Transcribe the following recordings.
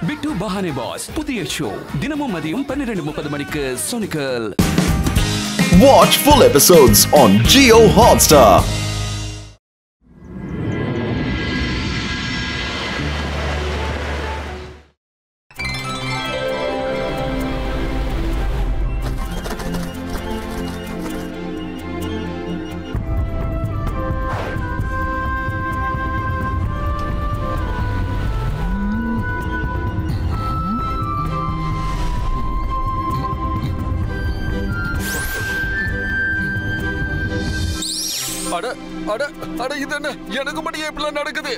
பிட்டு பஹானே pass புதிய show தினமும் மதியம் 12:30 மணிக்கு சோனிக்கல். Watch full episodes on Jio Hotstar. இது என்ன எனக்கு மட்டும் இப்படிலாம் நடக்குது?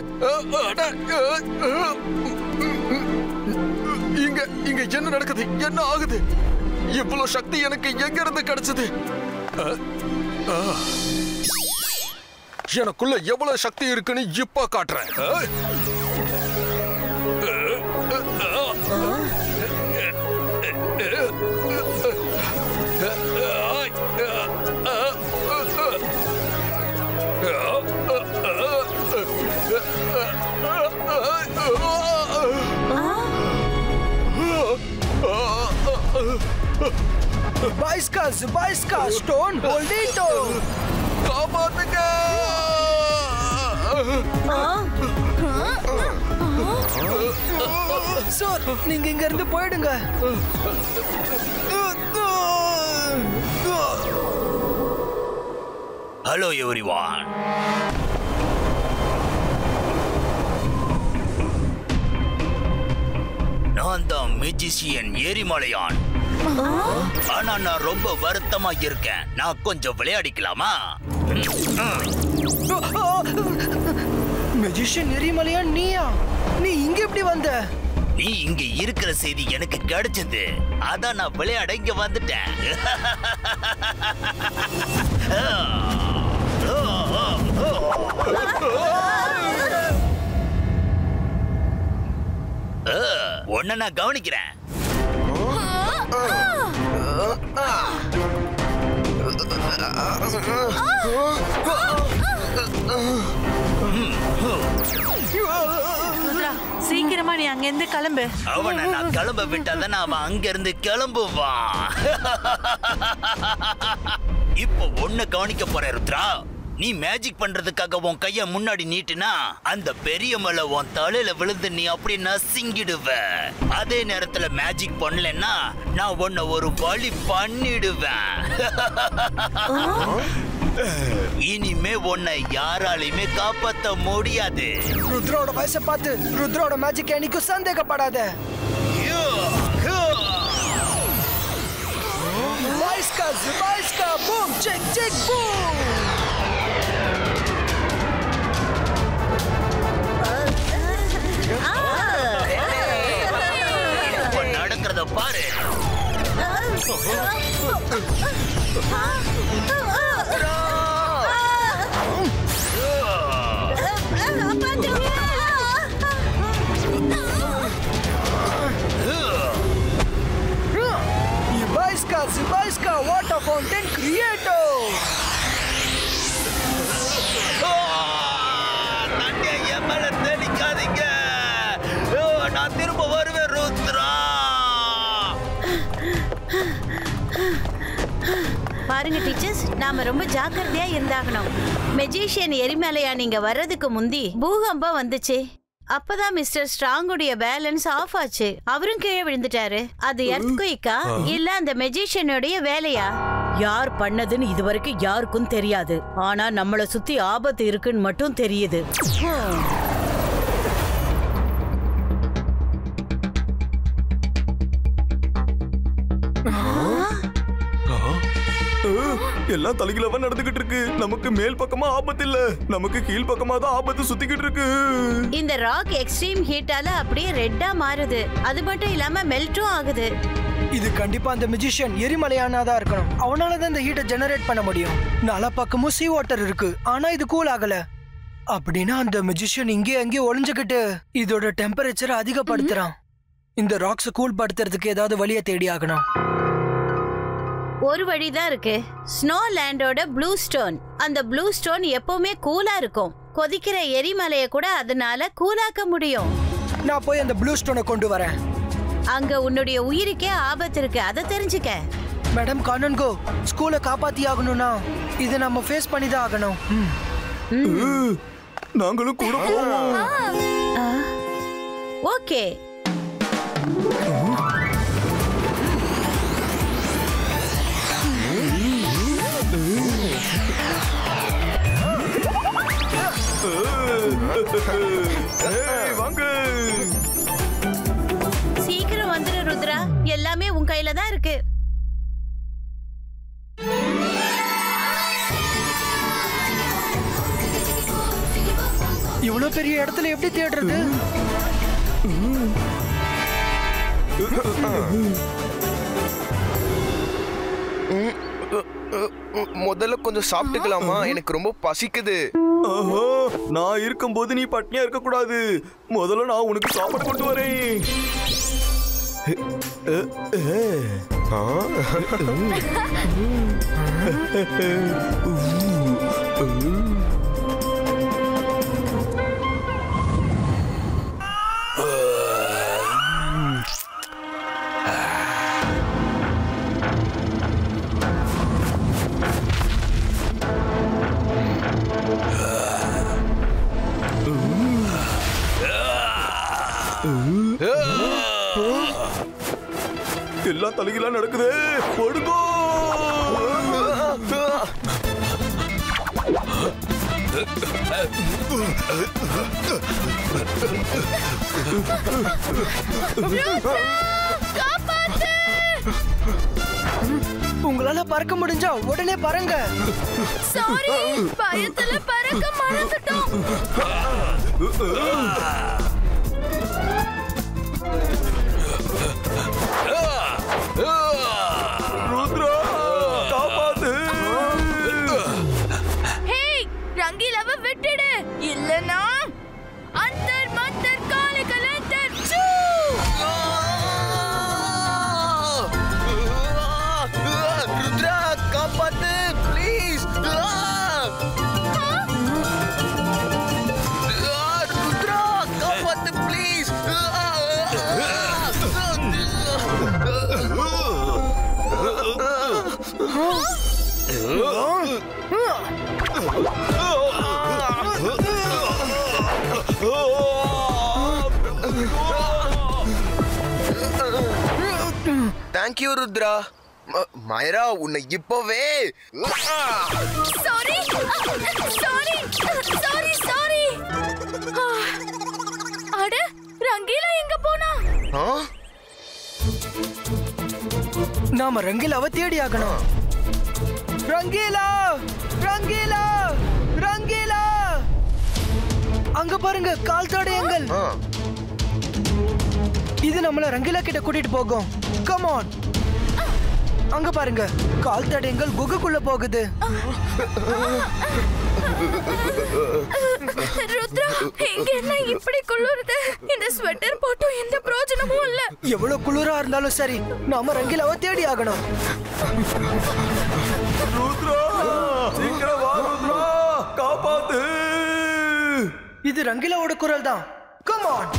இங்க என்ன நடக்குது? என்ன ஆகுது? இவ்வளவு சக்தி எனக்கு எங்க இருந்து கிடைச்சது? எனக்குள்ள எவ்வளவு சக்தி இருக்குன்னு இப்ப காட்டுறேன். Zubayska, stone holdito. காப்பாத்துங்க. சார், நீங்க இங்க இருந்து போயிடுங்க. Hello everyone. நான் தான் மெஜிஷியன் எரிமலையான். ஆனா நான் ரொம்ப வருத்தமா இருக்கேன். நான் கொஞ்சம் விளையாடிக்கலாமா? மெஜிஷியன் எரிமலையான் நீயா? நீ இங்க எப்படி வந்த? நீ இங்க இருக்கிற செய்தி எனக்கு கிடைச்சது. அதான் நான் விளையாட இங்க வந்துட்டேன். உன்னை நான் கவனிக்கிறேன். சீக்கிரமா நீ அங்க இருந்து கிளம்பு. அவனை நான் கிளம்ப விட்டாதான் அவன் அங்க இருந்து கிளம்புவான். இப்போ ஒண்ணு கவனிக்க போற ருத்ரா. நீ மேஜிக் பண்றதுக்காக உன் கைய முன்னாடி நீட்டுனா அந்த பெரிய மலை உன் தலையில விழுந்து நீ அப்படி நசிங்கிடுவ. அதே நேரத்துல மேஜிக் பண்ணலன்னா நான் உன்னை ஒரு வழி பண்ணிடுவேன். இனிமே உன்னை யாராலையுமே காப்பாற்ற முடியாது. ருத்ரோட வயசை பார்த்து ருத்ரோட மேஜிக் என்னைக்கும் சந்தேகப்படாத. Zubayska, boom, check, boom. இப்ப நடக்கிறத பாரு. Zubayska, water fountain creator. தண்ணியை மேல தெளிக்காதீங்க. நான் திரும்ப வருவேன் ருத்ரா. பாருங்க டீச்சர்ஸ், நாம ரொம்ப ஜாக்கிரதையா இருந்தாகணும். மெஜிஷியன் எரிமலையா நீங்க வர்றதுக்கு முந்தி பூகம்பம் வந்துச்சு. அப்பதான் மிஸ்டர் ஸ்ட்ராங்குடைய பேலன்ஸ் ஆஃப் ஆச்சு. அவரும் கீழே விழுந்துட்டாரு. அது எர்த்குயிக்கா இல்ல அந்த மெஜிஷியனுடைய வேலையா? யார் பண்ணதுன்னு இதுவரைக்கும் யாருக்கும் தெரியாது. ஆனா நம்மள சுத்தி ஆபத்து இருக்குன்னு மட்டும் தெரியுது. எல்லாம் தலைகிலவா நடந்துகிட்டு இருக்கு. நமக்கு மேல் பக்கமா ஆபத்து இல்ல, நமக்கு கீழ் பக்கமா தான் ஆபத்து சுத்திக்கிட்டு இருக்கு. இந்த ராக் எக்ஸ்ட்ரீம் ஹீட்டால அப்படியே ரெட்டா மாறுது. அது மட்டும் இல்லாம மெல்ட்டும் ஆகுது. இது கண்டிப்பா அந்த மெஜிஷியன் எரிமலையானாதான் இருக்கணும். அவனாலதான் இந்த ஹீட்டை ஜெனரேட் பண்ண முடியும். நாலா பக்கமும் சீ வாட்டர் இருக்கு, ஆனா இது கூல் ஆகல. அப்படின்னா அந்த மெஜிஷியன் இங்கே அங்கே ஒளிஞ்சுக்கிட்டு இதோட டெம்பரேச்சரை அதிகப்படுத்துறான். இந்த ராக்ஸை கூல் படுத்துறதுக்கு ஏதாவது வழியை தேடி ஆகணும். ஒரு வழிதான் இருக்கு. ஸ்னோ லேண்டோட ப்ளூ ஸ்டோன். அந்த ப்ளூ ஸ்டோன் எப்பவுமே கூலா இருக்கும். கொதிக்கிற எரிமலையை கூட அதனால கூலாக்க முடியும். நான் போய் அந்த ப்ளூ ஸ்டோனை கொண்டு வரேன். அங்க உன்னுடைய உயிருக்கே ஆபத்து இருக்கு, அதை தெரிஞ்சுக்க. மேடம் கானன்கோ, ஸ்கூலை காப்பாத்தி ஆகணும்னா இதை நம்ம ஃபேஸ் பண்ணி தான் ஆகணும். நாங்களும் கூட போவோம். ஓகே. வாங்க. சீக்கிரம் வந்துரு ருத்ரா, எல்லாமே உன் கையில தான் இருக்கு. இவ்வளவு பெரிய இடத்துல எப்படி தேடுறது? முதல்ல கொஞ்சம் சாப்பிட்டுக்கலாமா? எனக்கு ரொம்ப பசிக்குது. நான் இருக்கும்போது நீ பட்னியா இருக்க கூடாது. முதல்ல நான் உனக்கு சாப்பாடு கொண்டு வரேன். எல்லாம் தலைகீழா நடக்குது. ஒடுங்கோ. உங்களால பறக்க முடிஞ்சா உடனே பறங்க. சாரி, பயத்துல பறக்க மறந்துட்டோம். ருத்ரா, காப்பாத்து. ஹே, ரங்கீலாவ விட்டுடு, இல்லனா அந்தர் மந்தர் காலை கலந்தர் சூ. ருத்ரா, காப்பாத்து ப்ளீஸ். ருத்ரா, காப்பாத்து ப்ளீஸ். தேங்க்யூ ருத்ரா. மைரா, உன்னை இப்பவே. Sorry sorry sorry sorry. அட, ரங்கீலா எங்க போனா? நாம ரங்கீலாவை தேடி ஆகணும். ரங்கீலா, ரங்கீலா, ரங்கீலா, அங்க பாருங்க, கால் தடயங்கள். இது நம்மள ரங்கீலா கிட்ட கூட்டிட்டு போகும். Come on. அங்க பாருங்க, கால் தடயங்கள் குகைக்குள்ள போகுது. ருத்ரா, இங்க என்ன இப்படி குளிருது? இந்த ஸ்வெட்டர் போட்டும் எந்த பிரயோஜனமும் இல்ல. எவ்வளவு குளிரா இருந்தாலும் சரி, நாம ரங்கீலாவை தேடி ஆகணும். ருத்ரா, சீக்கிரம் வா ருத்ரா, காப்பாத்து. இது ரங்கீலாவோட குரல் தான். Come on.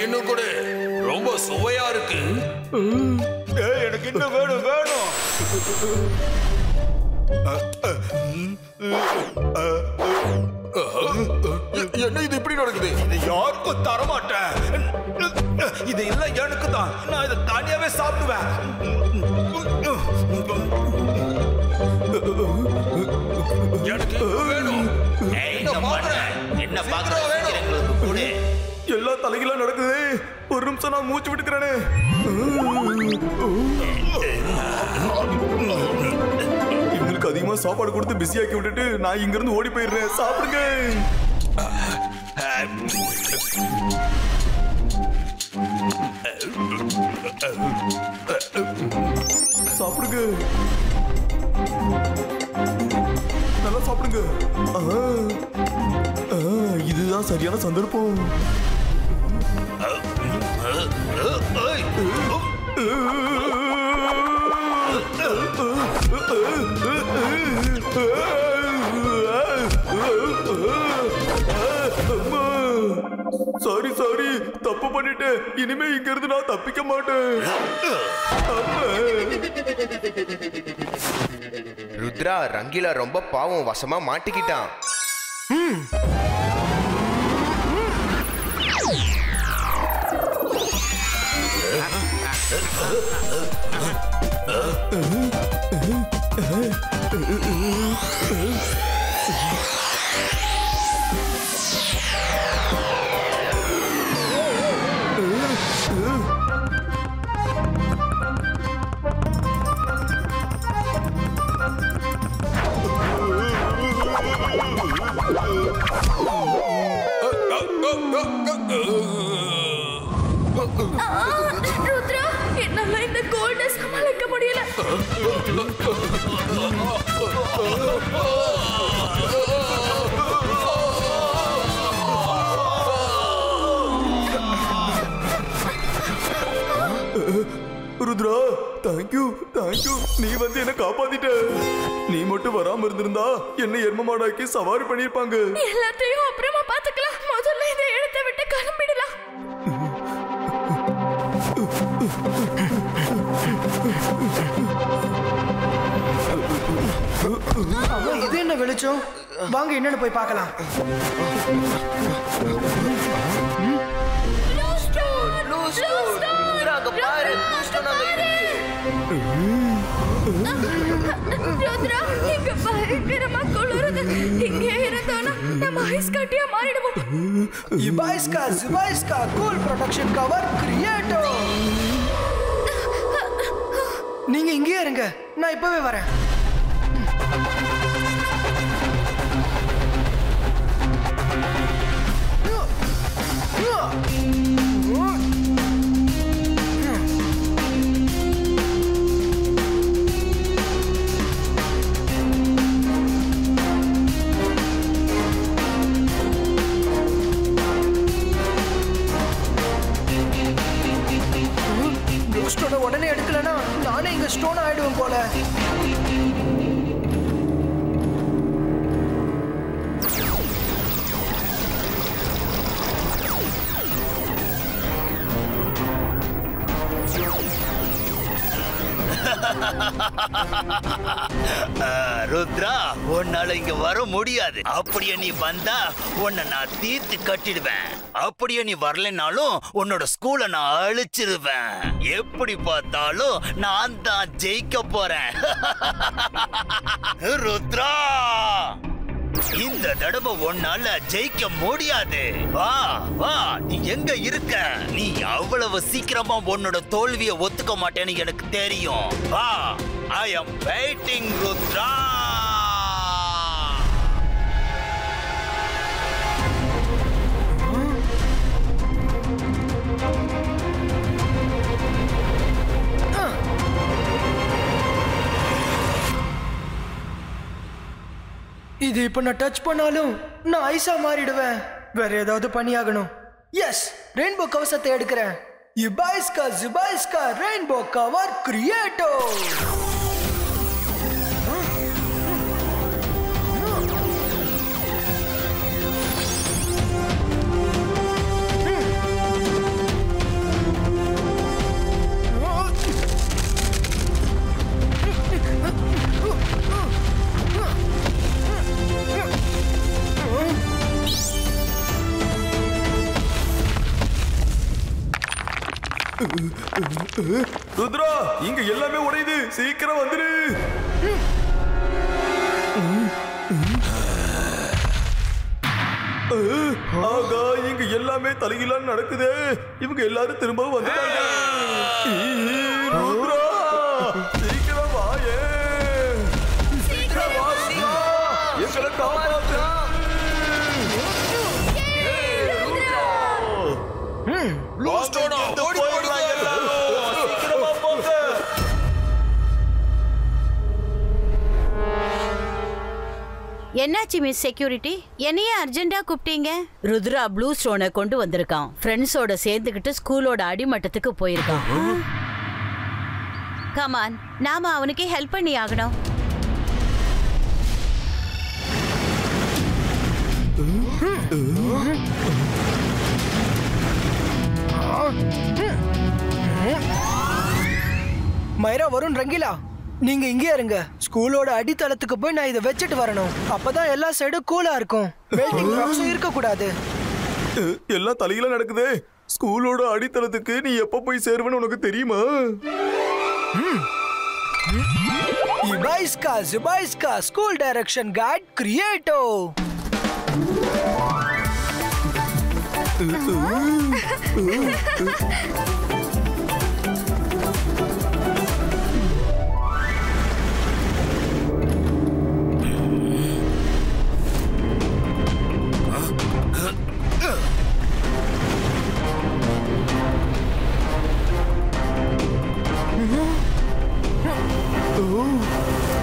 இன்னும் கூட ரொம்ப சுவையா இருக்கு. எனக்கு இன்னும் வேணும் வேணும். என்ன இது இப்படி நடக்குது? இது யாருக்கும் தரமாட்டேன். இது இல்ல எனக்கு தான். நான் இதை தனியாவே சாப்பிடுவேன். எனக்கு வேணும். என்ன பாக்குறேன் கூட எல்லா தலைகீழா நடக்குது. ஒரு நிமிஷம் நான் மூச்சு விட்டுக்கிறேனே. இவங்களுக்கு அதிகமா சாப்பாடு கொடுத்து பிஸியாக்கி விட்டுட்டு நான் இங்க இருந்து ஓடி போயிடுறேன். சாப்பிடுங்க. சாப்பிடுங்க. மெதுவா சாப்பிடுங்க. இதுதான் சரியான சந்தர்ப்பம். சாரி சாரி, தப்பு பண்ணிட்டேன். இனிமே இங்க இருந்து நான் தப்பிக்க மாட்டேன். ருத்ரா, ரங்கீலா ரொம்ப பாவம், வசமா மாட்டிக்கிட்டான். ருத்ரா, என்னால இந்த கோல்ட சமாளிக்க முடியல. Rudra, thank you thank you. நீ வந்து என்ன காப்பாத்திட்ட. நீ மட்டும் வராம இருந்திருந்தா என்ன எரும மாடாக்கி சவாரி பண்ணிருப்பாங்க. எல்லாத்தையும் அப்புறமா பாத்துக்கலாம். முதல்ல இந்த இடத்தை விட்டு கிளம்பிடலாம். இது என்ன வெளிச்சம்? வாங்க என்னன்னு போய் பார்க்கலாம். ருத்ரா, இங்க பயங்கரமா குளிருது. இங்கே இருந்தோம்னா நம்ம ஐஸ் கட்டியா மாறிடுவோம். इबाइस्का जिबाइस्का कूल प्रोटेक्शन कवर क्रिएटो. நீங்க இங்கே இருங்க, நான் இப்பவே வரேன். உடனே எடுக்கலனா நானே இங்க ஸ்டோன் ஆயிடுவேன் போல. ருத்ரா, உன்னால இங்க வர முடியாது. அப்படியே நீ வந்தா உன்னை நான் தீர்த்து கட்டிடுவேன். அப்படியே நீ வரலனாலும் உன்னோட ஸ்கூலை நான் அழிச்சிருவேன். எப்படி பார்த்தாலும் நான் தான் ஜெயிக்க போறேன். ருத்ரா, இந்த தடவை உன்னால ஜெயிக்க முடியாது. வா வா, நீ எங்க இருக்க? நீ அவ்வளவு சீக்கிரமா உன்னோட தோல்வியை ஒத்துக்க மாட்டேன்னு எனக்கு தெரியும். வா, ஐ அம் வெயிட்டிங் ருத்ரா. இது இப்ப நான் டச் பண்ணாலும் நான் ஐஸா மாறிடுவேன். வேற ஏதாவது பண்ணியாகணும். எஸ், ரெயின்போ கவசத்தை எடுக்கிறேன். இபாய்ஸ்கா ஜிபாய்ஸ்கா ரெயின்போ கவர் கிரியேட்டோ. ருத்ரா, இங்க எல்லாமே உடையுது. சீக்கிரம் வந்துரு. ஆகா, இங்க எல்லாமே தலைகீழா நடக்குது. இவங்க எல்லாரும் திரும்பவும் வந்துட்டாங்க. ருத்ரா, சீக்கிரம் வாயே. சீக்கிரம் வா, எங்களை காப்பாத்து. என்னாச்சு மிஸ் செக்யூரிட்டி? என்னையே அர்ஜென்ட்டா கூப்பிட்டீங்க? ருத்ரா ப்ளூ ஸ்டோனை கொண்டு வந்திருக்கான். ஃப்ரெண்ட்ஸோட சேர்ந்துக்கிட்டு ஸ்கூலோட அடிமட்டத்துக்கு போயிருக்கான். கமான், நாம அவனுக்கு ஹெல்ப் பண்ணி ஆகணும். மைரா, வருண், ரங்கீலா, நீங்க இங்கே இருங்க. ஸ்கூலோட அடித்தளத்துக்கு போய் நான் இதை வச்சுட்டு வரணும். அப்பதான் எல்லா சைடும் கூலா இருக்கும். மெல்டிங் ராக்ஸும் இருக்க கூடாது. எல்லாம் தலையில நடக்குது. ஸ்கூலோட அடித்தளத்துக்கு நீ எப்ப போய் சேருவன்னு உனக்கு தெரியுமா? இபாய்ஸ்கா ஸ்கூல் டைரக்ஷன் கைட் கிரியேட்டோ.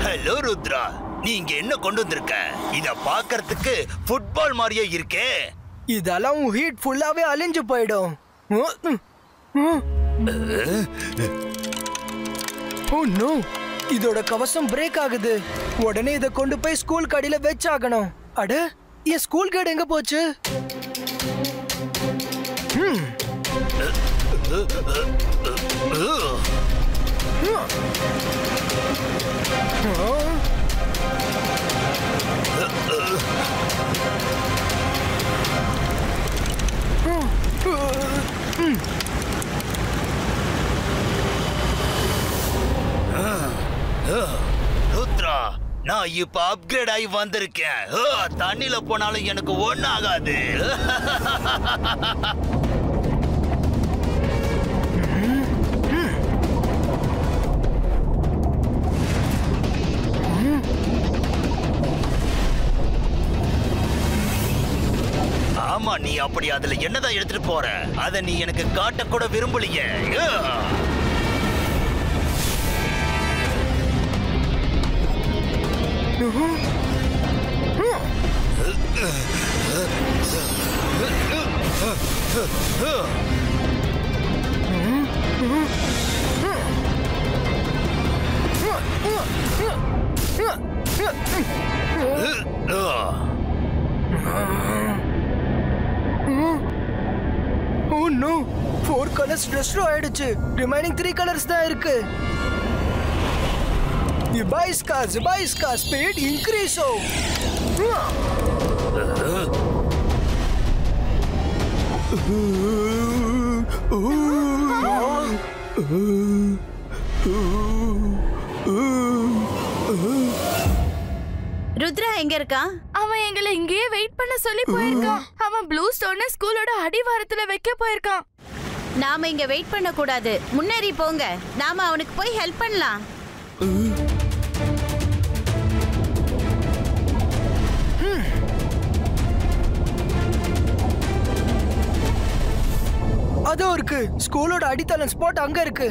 ஹலோ ருத்ரா, நீ இங்க என்ன கொண்டு வந்திருக்க? இத பாக்குறதுக்கு ஃபுட்பால் மாதிரியே இருக்கே. இதெல்லாம் ஹீட் ஃபுல்லாவே அழிஞ்சு போயிடும். ஓ நோ, இதோட கவசம் பிரேக் ஆகுது. உடனே இதை கொண்டு போய் ஸ்கூல் கடையில வச்சாகணும். அட, என் ஸ்கூல் கைடு எங்க போச்சு? ருத்ரா, நான் இப்ப அப்கிரேட் ஆகி வந்திருக்கேன். தண்ணில போனாலும் எனக்கு ஒன்னும் ஆகாது. ஆமா, நீ அப்படி அதுல என்னதான் எடுத்துட்டு போற? அத நீ எனக்கு காட்ட கூட விரும்பலையே. Oh no, 4 colors destroy ஆயிடுச்சு. ரிமைனிங் 3 colors தான் இருக்கு. Zibaiska speed increase. ருத்ரா எங்க இருக்கான்? அவன் எங்களை இங்கேயே வெயிட் பண்ண சொல்லி போயிருக்கான். அவன் ப்ளூ ஸ்டோனை ஸ்கூலோட அடிவாரத்துல வைக்க போயிருக்கான். நாம இங்க வெயிட் பண்ண கூடாது. முன்னேறி போங்க. நாம அவனுக்கு போய் ஹெல்ப் பண்ணலாம். அதோ இருக்கு. ஸ்கூலோட அடித்தளம் ஸ்பாட் அங்க இருக்கு.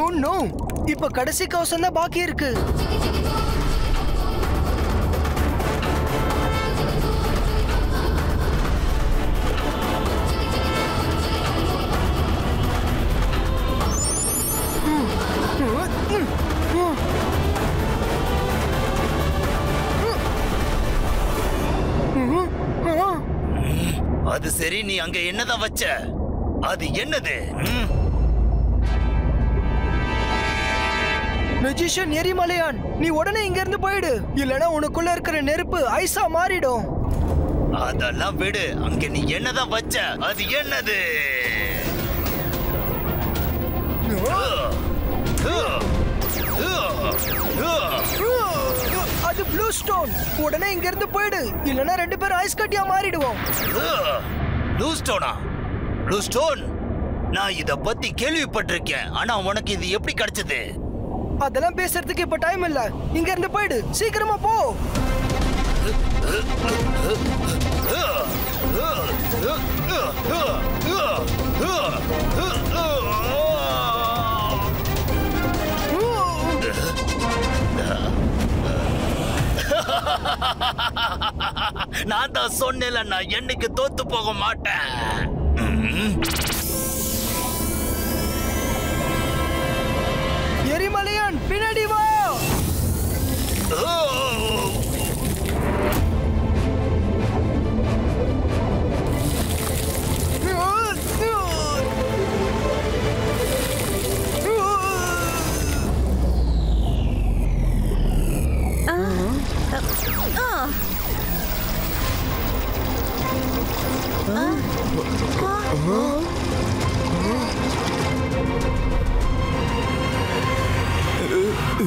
ஓ நோ, இப்ப கடைசி கவசம் தான் பாக்கி இருக்கு. அது சரி, நீ அங்க என்னதான் வச்ச? அது என்னது? மெஜிஷியன் எரிமலையான், நீ உடனே இங்க இருந்து போயிடு. இல்லனா உனக்குள்ள இருக்கிற நெருப்பு ஐஸா மாறிடும். அதெல்லாம் விடு. அங்க நீ என்னதான் வச்ச? அது என்னது? அது ப்ளூ ஸ்டோன். உடனே இங்க இருந்து போயிடு. இல்லனா ரெண்டு பேரும் ஐஸ் கட்டியா மாறிடுவோம். ப்ளூ ஸ்டோனா? Blue stone? நான் இத பத்தி கேள்விப்பட்டிருக்கேன். ஆனா உனக்கு இது எப்படி கிடைச்சது? அதெல்லாம் பேசுறதுக்கு இப்ப டைம் இல்ல. இங்க இருந்து போயிடு. சீக்கிரமா போ. நான் தான் சொன்னேன்ல, நான் என்னைக்கு தோத்து போக மாட்டேன். எரிமலையான் பின்னாடி வா.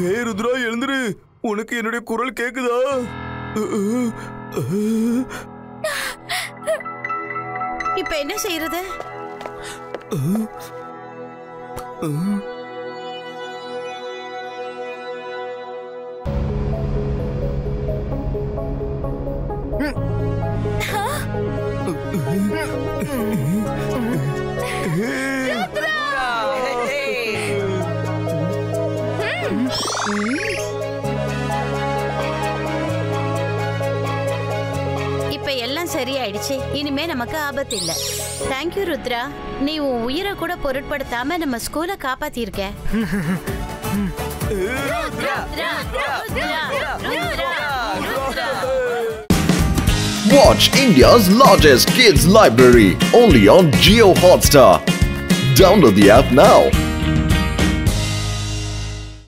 ஹே ருத்ரா, எழுந்துரு. உனக்கு என்னுடைய குரல் கேக்குதா? இப்ப என்ன செய்யறது? இப்ப எல்லாம் சரியாயிடுச்சு. இனிமே நமக்கு ஆபத்து இல்ல. தேங்க்யூ ருத்ரா. நீ உன் உயிரை கூட பொருட்படுத்தாம நம்ம ஸ்கூலை காப்பாத்திருக்க. Watch India's largest kids library only on Jio Hotstar. Download the app now.